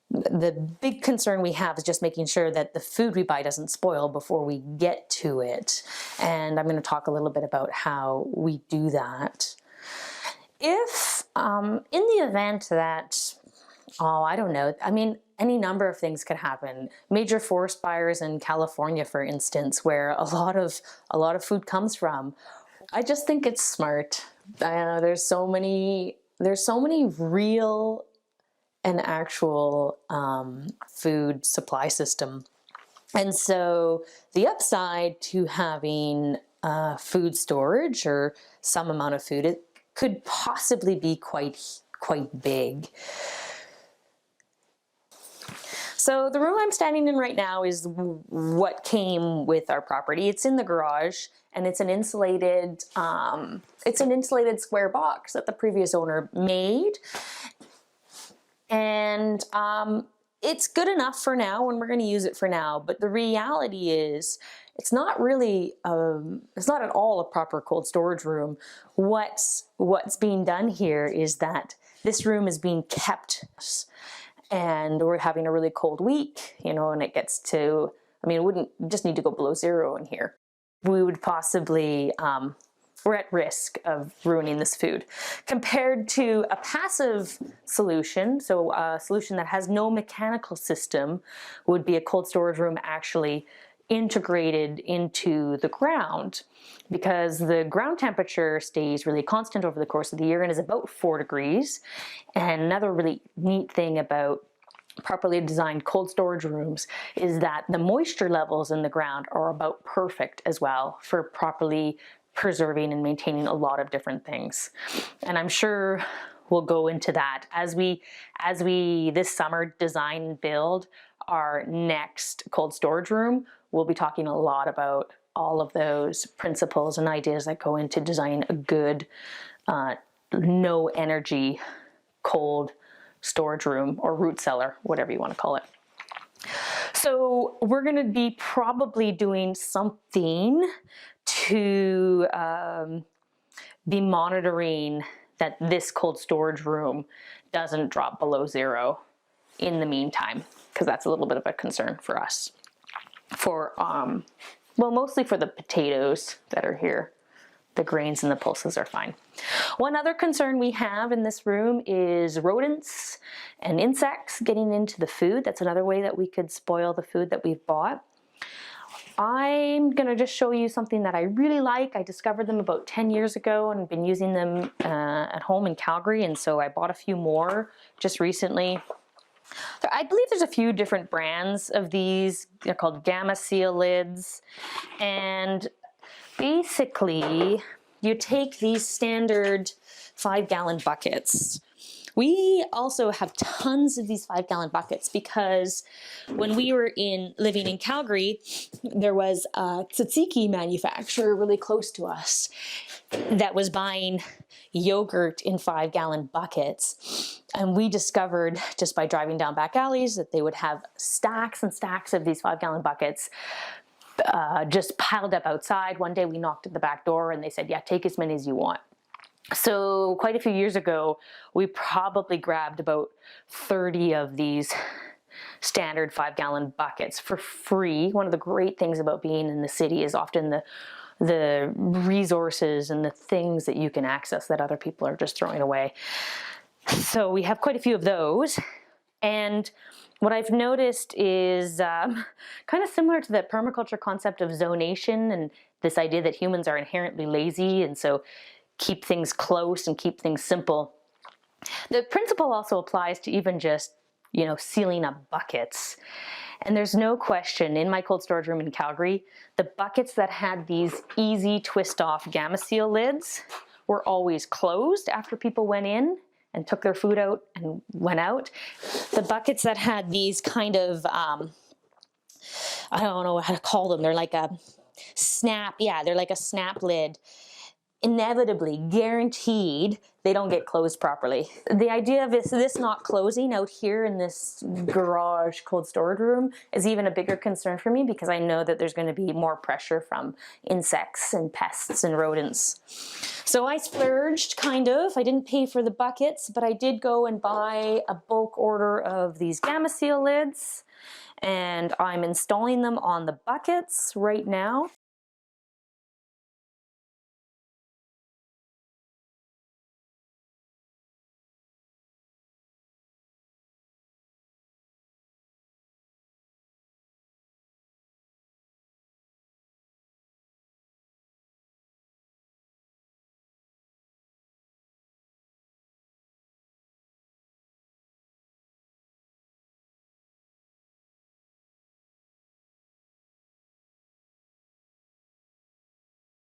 the big concern we have is just making sure that the food we buy doesn't spoil before we get to it. And I'm going to talk a little bit about how we do that. If, in the event that, I don't know, I mean, any number of things could happen. Major forest fires in California, for instance, where a lot of food comes from. I just think it's smart. There's so many real and actual food supply system. And so the upside to having food storage or some amount of food, it could possibly be quite big. So the room I'm standing in right now is what came with our property. It's in the garage, and it's an insulated square box that the previous owner made. And it's good enough for now, and we're going to use it for now. But the reality is, it's not really, it's not at all a proper cold storage room. What's being done here is that this room is being kept, and we're having a really cold week, you know, and it gets to, I mean, it wouldn't just need to go below 0 in here. We would possibly, we're at risk of ruining this food. Compared to a passive solution, so a solution that has no mechanical system, would be a cold storage room actually integrated into the ground, because the ground temperature stays really constant over the course of the year and is about 4 degrees. And another really neat thing about properly designed cold storage rooms is that the moisture levels in the ground are about perfect as well for properly preserving and maintaining a lot of different things. And I'm sure we'll go into that as we this summer design and build our next cold storage room. We'll be talking a lot about all of those principles and ideas that go into designing a good, no energy cold storage room or root cellar, whatever you want to call it. So we're going to be probably doing something to be monitoring that this cold storage room doesn't drop below 0 in the meantime, because that's a little bit of a concern for us. For, well, mostly for the potatoes that are here. The grains and the pulses are fine. One other concern we have in this room is rodents and insects getting into the food. That's another way that we could spoil the food that we've bought. I'm gonna just show you something that I really like. I discovered them about 10 years ago and been using them at home in Calgary, and so I bought a few more just recently. I believe there's a few different brands of these. They're called Gamma Seal lids. And basically, you take these standard 5-gallon buckets. We also have tons of these 5-gallon buckets because when we were living in Calgary, there was a tzatziki manufacturer really close to us that was buying yogurt in 5-gallon buckets. And we discovered just by driving down back alleys that they would have stacks and stacks of these 5-gallon buckets just piled up outside. One day we knocked at the back door and they said, yeah, take as many as you want. So quite a few years ago, we probably grabbed about 30 of these standard 5-gallon buckets for free. One of the great things about being in the city is often the resources and the things that you can access that other people are just throwing away. So we have quite a few of those. And what I've noticed is kind of similar to the permaculture concept of zonation and this idea that humans are inherently lazy and so keep things close and keep things simple. The principle also applies to even just, you know, sealing up buckets. And there's no question, in my cold storage room in Calgary, the buckets that had these easy twist-off Gamma Seal lids were always closed after people went in and took their food out and went out. The buckets that had these kind of, I don't know how to call them, they're like a snap, yeah, they're like a snap lid. inevitably, guaranteed, they don't get closed properly. The idea of this not closing out here in this garage cold storage room is even a bigger concern for me, because I know that there's going to be more pressure from insects and pests and rodents. So I splurged, kind of. I didn't pay for the buckets, but I did go and buy a bulk order of these Gamma Seal lids, and I'm installing them on the buckets right now.